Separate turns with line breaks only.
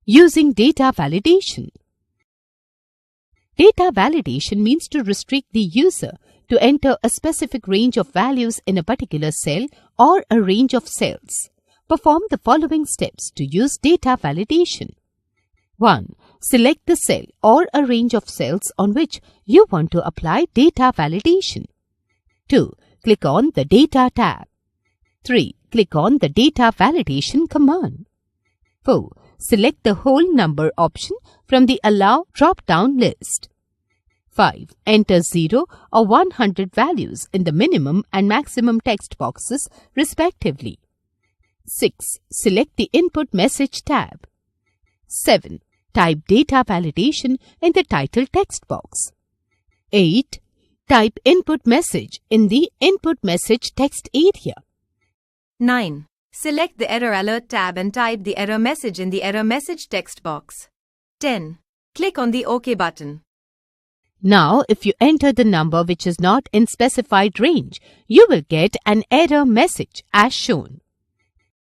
Using data validation. Data validation means to restrict the user to enter a specific range of values in a particular cell or a range of cells. Perform the following steps to use data validation. 1. Select the cell or a range of cells on which you want to apply data validation. 2. Click on the Data tab. 3. Click on the Data Validation command. 4. Select the whole number option from the Allow drop-down list. 5. Enter 0 or 100 values in the minimum and maximum text boxes respectively. 6. Select the Input Message tab. 7. Type Data Validation in the title text box. 8. Type Input Message in the Input Message text area.
9. Select the Error Alert tab and type the error message in the error message text box. 10. Click on the OK button.
Now, if you enter the number which is not in specified range, you will get an error message as shown.